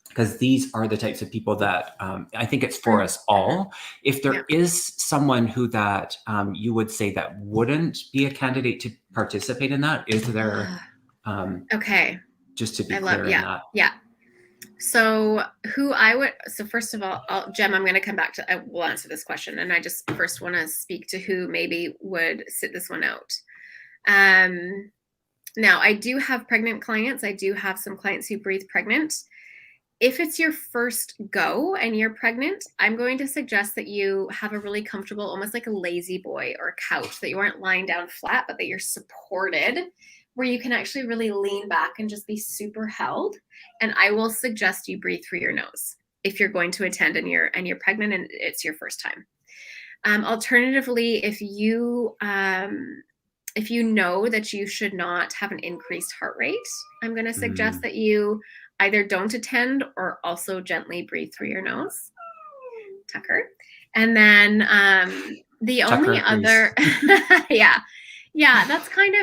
because these are the types of people that I think it's for us all. If there is someone who that you would say that wouldn't be a candidate to participate in that, is there? Okay. just to be I love, clear in that. yeah. So first of all, Jem, I'm going to come back to, I will answer this question. And I just first want to speak to who maybe would sit this one out. Now, I do have pregnant clients. I do have some clients who breathe pregnant. If it's your first go and you're pregnant, I'm going to suggest that you have a really comfortable, almost like a lazy boy or a couch, that you aren't lying down flat, but that you're supported, where you can actually really lean back and just be super held. And I will suggest you breathe through your nose if you're going to attend and you're pregnant and it's your first time. Alternatively, if you know that you should not have an increased heart rate, I'm going to suggest that you either don't attend or also gently breathe through your nose. Tucker. And then the Tucker, only other, yeah, that's kind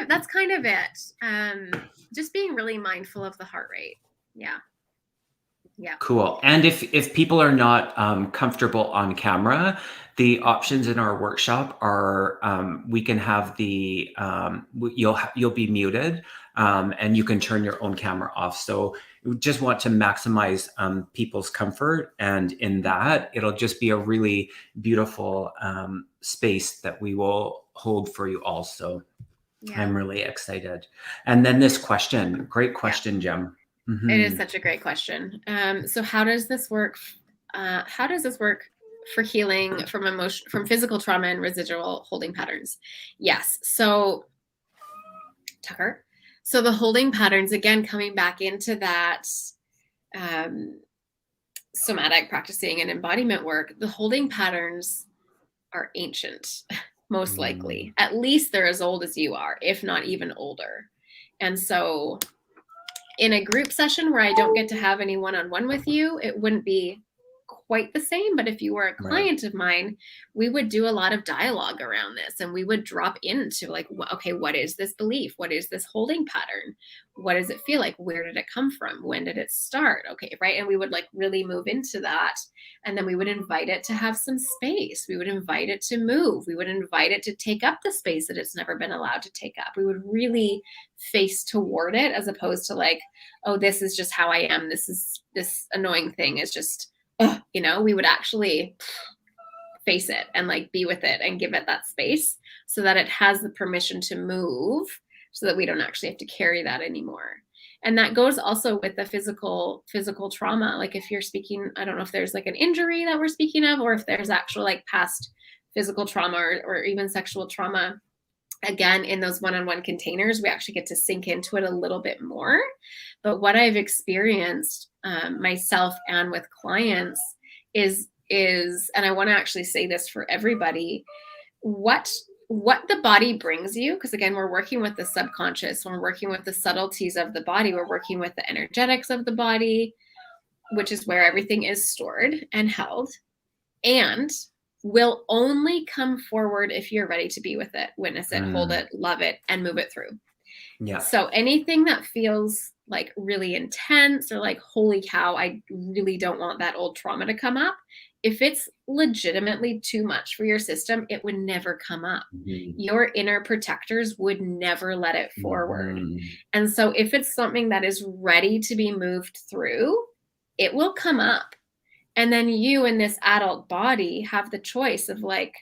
of it. Just being really mindful of the heart rate. Yeah. Yeah. Cool. And if people are not comfortable on camera, the options in our workshop are we can have the you'll be muted and you can turn your own camera off. So we just want to maximize people's comfort, and in that it'll just be a really beautiful space that we will hold for you all. So I'm really excited. And then this question, great question, Jem. Mm-hmm. It is such a great question. So how does this work? For healing from physical trauma and residual holding patterns? Yes. So Tucker, so the holding patterns, again, coming back into that somatic practicing and embodiment work, the holding patterns are ancient, most likely. At least they're as old as you are, if not even older. And so in a group session where I don't get to have any one-on-one with you, it wouldn't be quite the same. But if you were a client of mine, we would do a lot of dialogue around this, and we would drop into like, okay, what is this belief? What is this holding pattern? What does it feel like? Where did it come from? When did it start? Okay, right. And we would like really move into that. And then we would invite it to have some space. We would invite it to move. We would invite it to take up the space that it's never been allowed to take up. We would really face toward it, as opposed to like, oh, this is just how I am. This annoying thing is just, we would actually face it and like be with it and give it that space so that it has the permission to move, so that we don't actually have to carry that anymore. And that goes also with the physical trauma. Like if you're speaking, I don't know if there's like an injury that we're speaking of, or if there's actual like past physical trauma or even sexual trauma. Again, in those one-on-one containers, we actually get to sink into it a little bit more. But what I've experienced myself and with clients is, and I want to actually say this for everybody, what the body brings you, because again, we're working with the subconscious, we're working with the subtleties of the body, we're working with the energetics of the body, which is where everything is stored and held, and will only come forward if you're ready to be with it, witness it, hold it, love it, and move it through. Yeah. So anything that feels like really intense or like, holy cow, I really don't want that old trauma to come up. If it's legitimately too much for your system, it would never come up. Your inner protectors would never let it forward. And so if it's something that is ready to be moved through, it will come up. And then you in this adult body have the choice of like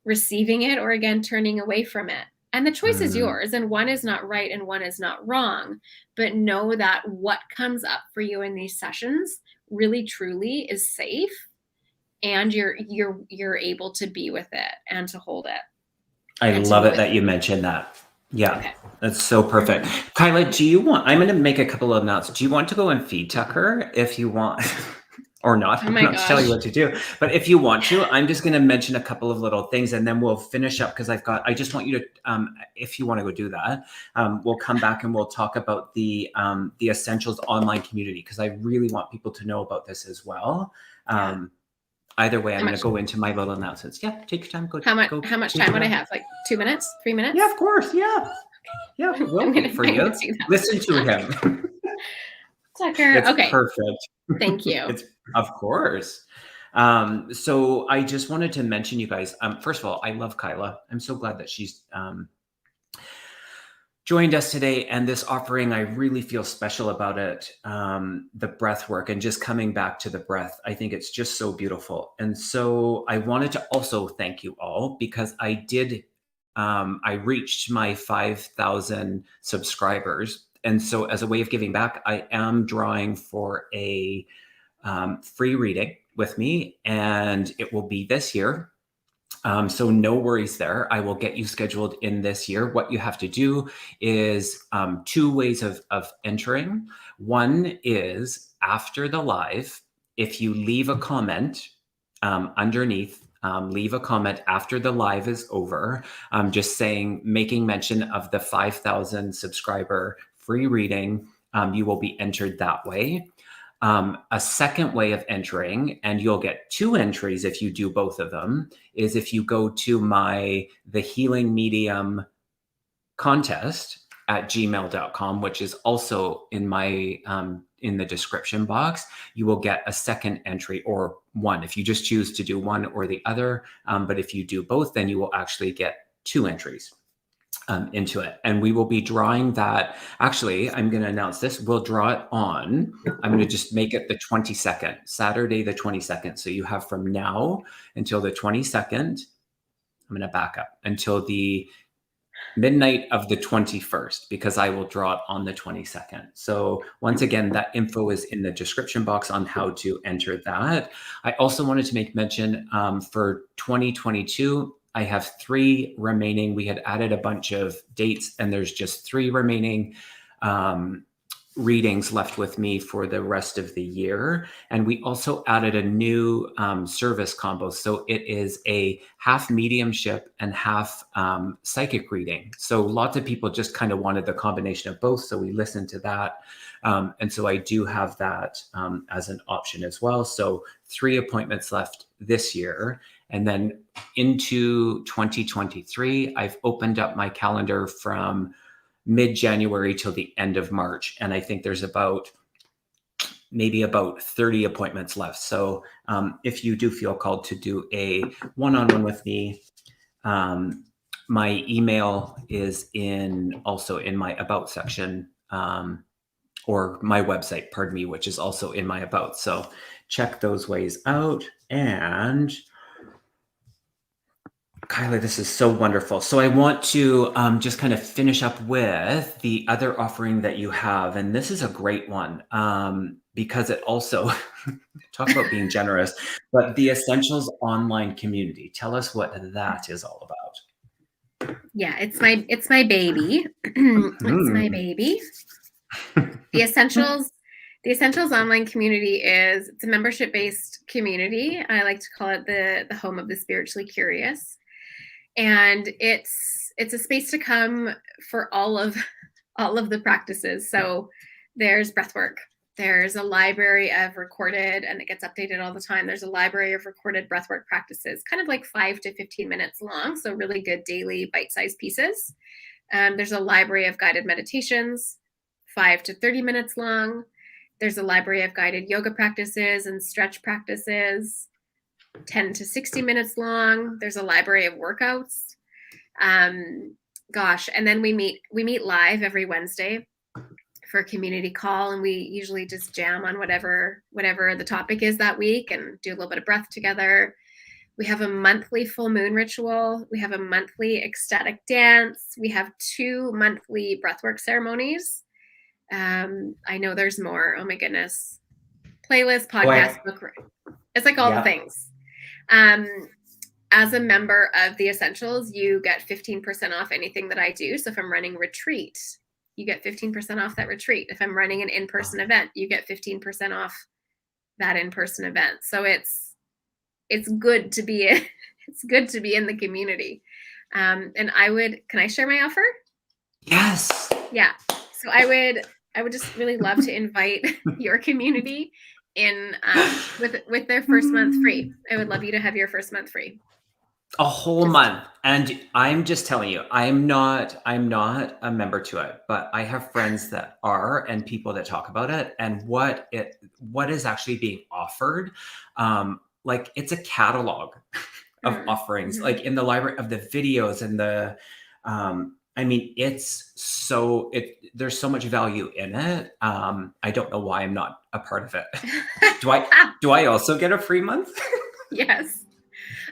receiving it or again, turning away from it. And the choice is yours, and one is not right and one is not wrong. But know that what comes up for you in these sessions really truly is safe, and you're able to be with it and to hold it. I love it that you mentioned that. Yeah, okay. That's so perfect. Kyla, I'm going to make a couple of notes. Do you want to go and feed Tucker if you want? Or not? I'm not telling you what to do. But if you want to, I'm just going to mention a couple of little things, and then we'll finish up, because I just want you to, if you want to go do that, we'll come back and we'll talk about the Essentials online community, because I really want people to know about this as well. Either way, I'm going to go into my little announcements. Yeah, take your time. How much time would I have? Like 2 minutes? 3 minutes? Yeah, of course. Yeah. Yeah, we'll wait for you. Listen to him. Tucker. It's okay. Perfect. Thank you. Of course. So I just wanted to mention, you guys, first of all, I love Kyla. I'm so glad that she's joined us today, and this offering, I really feel special about it. The breath work and just coming back to the breath. I think it's just so beautiful. And so I wanted to also thank you all because I reached my 5,000 subscribers. And so as a way of giving back, I am drawing for a free reading with me, and it will be this year. So no worries there. I will get you scheduled in this year. What you have to do is two ways of entering. One is after the live, if you leave a comment underneath, leave a comment after the live is over, just saying, making mention of the 5,000 subscriber free reading, you will be entered that way. A second way of entering, and you'll get two entries if you do both of them, is if you go to the Healing Medium contest at gmail.com, which is also in in the description box. You will get a second entry, or one if you just choose to do one or the other. But if you do both, then you will actually get two entries into it. And we will be drawing that. Actually, I'm going to announce this. We'll draw it I'm going to just make it the 22nd, Saturday, the 22nd. So you have from now until the 22nd. I'm going to back up until the midnight of the 21st, because I will draw it on the 22nd. So once again, that info is in the description box on how to enter that. I also wanted to make mention for 2022, I have 3 remaining. We had added a bunch of dates, and there's just 3 remaining readings left with me for the rest of the year. And we also added a new service combo. So it is a half mediumship and half psychic reading. So lots of people just kind of wanted the combination of both. So we listened to that. And so I do have that as an option as well. So 3 appointments left this year. And then into 2023, I've opened up my calendar from mid-January till the end of March. And I think there's maybe about 30 appointments left. So if you do feel called to do a one-on-one with me, my email is also in my about section, or my website, pardon me, which is also in my about. So check those ways out. And Kyla, this is so wonderful. So I want to just kind of finish up with the other offering that you have. And this is a great one because it also, talk about being generous, but the Essentials online community. Tell us what that is all about. Yeah, it's my baby. It's my baby. The Essentials online community it's a membership-based community. I like to call it the home of the spiritually curious. And it's a space to come for all of the practices. So there's breathwork. There's a library of recorded, and it gets updated all the time. There's a library of recorded breathwork practices, kind of like 5 to 15 minutes long. So really good daily bite-sized pieces. There's a library of guided meditations, 5 to 30 minutes long. There's a library of guided yoga practices and stretch practices, 10 to 60 minutes long. There's a library of workouts. And then we meet live every Wednesday for a community call, and we usually just jam on whatever the topic is that week and do a little bit of breath together. We have a monthly full moon ritual. We have a monthly ecstatic dance. We have 2 monthly breathwork ceremonies. I know there's more. Oh my goodness. Playlist, podcast, book. It's like all the things. As a member of the Essentials, you get 15% off anything that I do. So if I'm running retreat, you get 15% off that retreat. If I'm running an in-person event, you get 15% off that in-person event. So it's good to be in the community. And can I share my offer? Yes. Yeah. So I would just really love to invite your community in with their first month free. I would love you to have your first month free. A whole month. And I'm just telling you, I'm not a member to it, but I have friends that are, and people that talk about it, and what is actually being offered. Like it's a catalog of offerings, like in the library of the videos and the I mean, there's so much value in it. I don't know why I'm not a part of it. Do I also get a free month? Yes.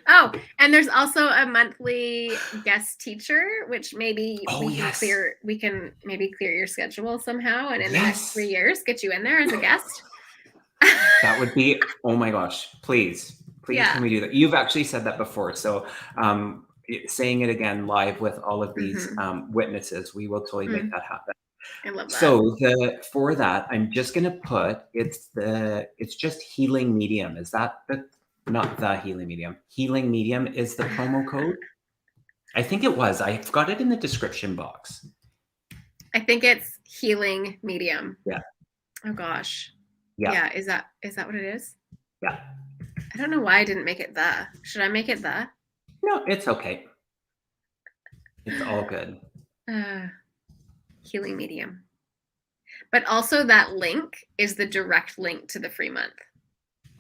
Oh, and there's also a monthly guest teacher, which maybe we can maybe clear your schedule somehow, and in the next 3 years get you in there as a guest. That would be, oh my gosh, please can we do that? You've actually said that before. So saying it again live with all of these witnesses, we will totally make that happen. I love that. So for that, I'm just going to put, it's just healing medium. Is that not the healing medium? Healing medium is the promo code. I think it was. I've got it in the description box. I think it's healing medium. Yeah. Oh gosh. Yeah. Yeah. Is that what it is? Yeah. I don't know why I didn't make it the. Should I make it the? No, it's okay. It's all good. Healing medium. But also that link is the direct link to the free month.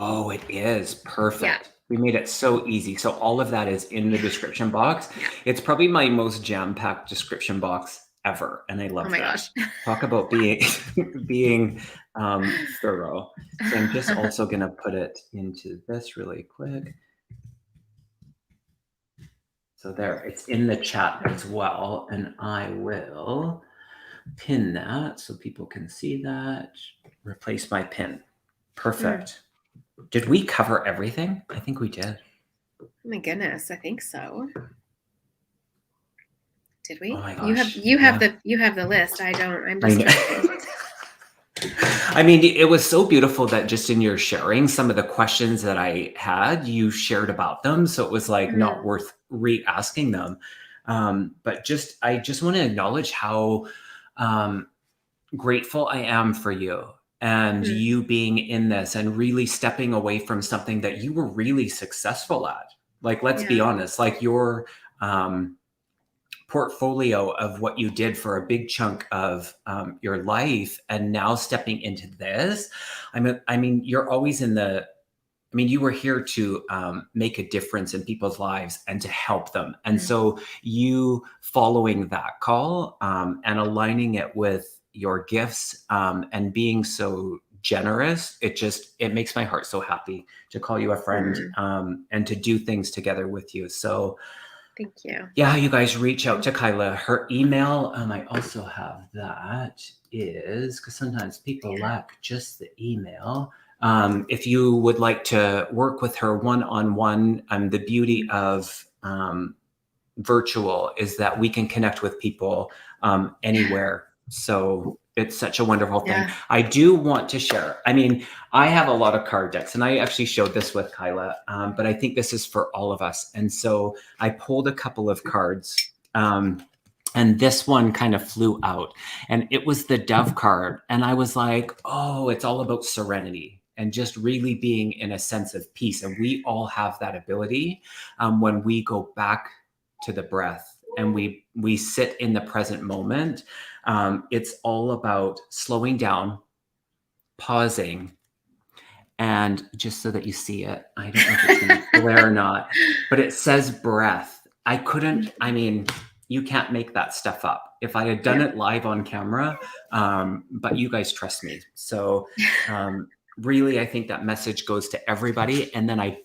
Oh, it is. Perfect. Yeah. We made it so easy. So all of that is in the description box. Yeah. It's probably my most jam-packed description box ever. And I love that. Oh my gosh. Talk about being thorough. So I'm just also going to put it into this really quick. So there, it's in the chat as well. And I will pin that so people can see that. Replace my pin. Perfect. Did we cover everything? I think we did. Oh my goodness, I think so. Did we? Oh my gosh. You have the list. I don't. I'm just. I mean, it was so beautiful that just in your sharing some of the questions that I had, you shared about them. So it was like not worth re-asking them. But I just want to acknowledge how grateful I am for you and you being in this and really stepping away from something that you were really successful at. Like, let's be honest, like your portfolio of what you did for a big chunk of your life, and now stepping into this. I mean, you're always you were here to make a difference in people's lives and to help them. And so you following that call and aligning it with your gifts and being so generous, it makes my heart so happy to call you a friend and to do things together with you. So thank you. Yeah, you guys reach out to Kyla. Her email, I also have that, is, because sometimes people lack just the email. If you would like to work with her one-on-one, the beauty of virtual is that we can connect with people anywhere. So it's such a wonderful thing. Yeah. I do want to share. I mean, I have a lot of card decks, and I actually showed this with Kyla, but I think this is for all of us. And so I pulled a couple of cards, and this one kind of flew out, and it was the Dove card. And I was like, oh, it's all about serenity and just really being in a sense of peace. And we all have that ability when we go back to the breath and we sit in the present moment. It's all about slowing down, pausing, and just so that you see it, I don't know if it's going to glare or not, but it says breath. I mean, you can't make that stuff up. If I had done it live on camera, but you guys trust me. So really, I think that message goes to everybody. And then I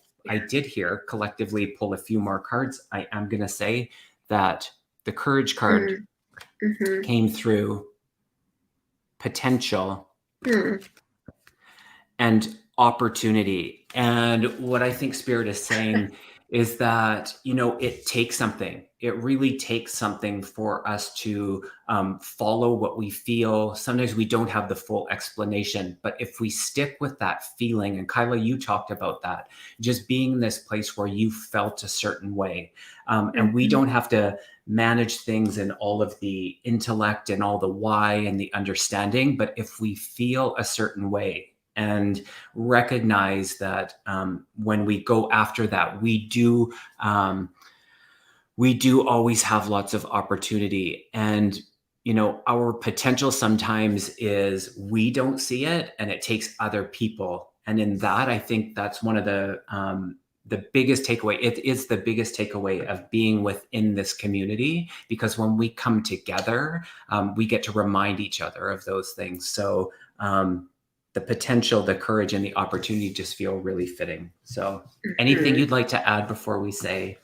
did here collectively pull a few more cards. I am going to say that the courage card came through potential and opportunity. And what I think Spirit is saying is that, it takes something. It really takes something for us to follow what we feel. Sometimes we don't have the full explanation, but if we stick with that feeling, and Kyla, you talked about that, just being in this place where you felt a certain way. And we don't have to manage things in all of the intellect and all the why and the understanding, but if we feel a certain way, and recognize that when we go after that, we do always have lots of opportunity. And, our potential sometimes is we don't see it, and it takes other people. And in that, I think that's one of the the biggest takeaway. It is the biggest takeaway of being within this community, because when we come together, we get to remind each other of those things. So the potential, the courage, and the opportunity just feel really fitting. So anything you'd like to add before we say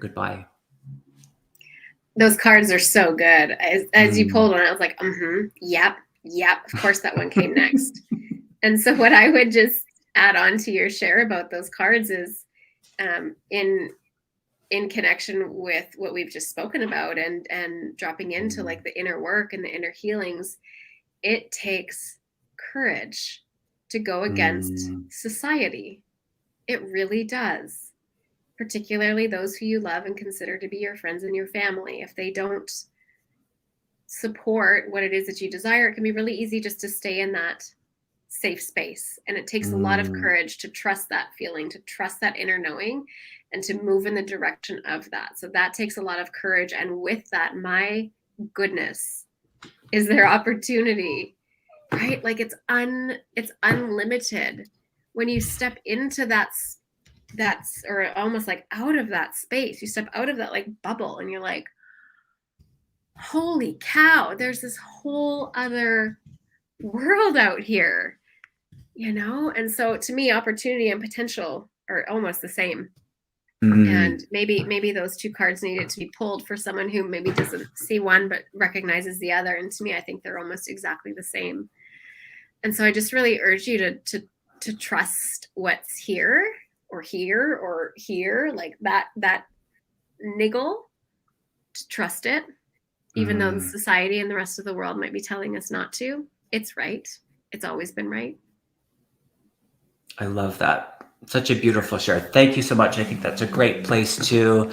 goodbye? Those cards are so good. As you pulled one, I was like, yep, of course that one came next. And so what I would just add on to your share about those cards is in connection with what we've just spoken about, and dropping into like the inner work and the inner healings, it takes courage to go against society. It really does. Particularly those who you love and consider to be your friends and your family. If they don't support what it is that you desire, it can be really easy just to stay in that safe space. And it takes a lot of courage to trust that feeling, to trust that inner knowing, and to move in the direction of that. So that takes a lot of courage. And with that, my goodness, is there opportunity, right? Like it's unlimited when you step into that's or almost like out of that space. You step out of that like bubble and you're like, holy cow, there's this whole other world out here, you know? And so to me, opportunity and potential are almost the same. And maybe those two cards needed to be pulled for someone who maybe doesn't see one but recognizes the other. And to me, I think they're almost exactly the same. And so I just really urge you to trust what's here, like that niggle, to trust it, even though the society and the rest of the world might be telling us not to. It's right. It's always been right. I love that. Such a beautiful share. Thank you so much. I think that's a great place to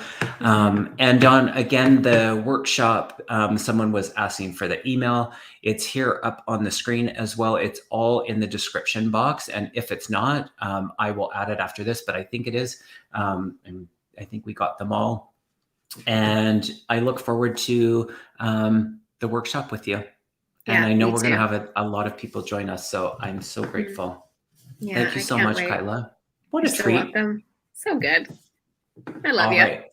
end on. Again, the workshop, someone was asking for the email. It's here up on the screen as well. It's all in the description box. And if it's not, I will add it after this, but I think it is. And I think we got them all. And I look forward to the workshop with you. And I know we're going to have a lot of people join us. So I'm so grateful. Yeah, thank you so much, Kyla. What a treat. So good. I love you. Right.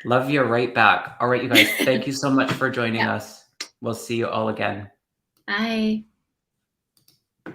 Love you right back. All right, you guys, thank you so much for joining us. We'll see you all again. Bye.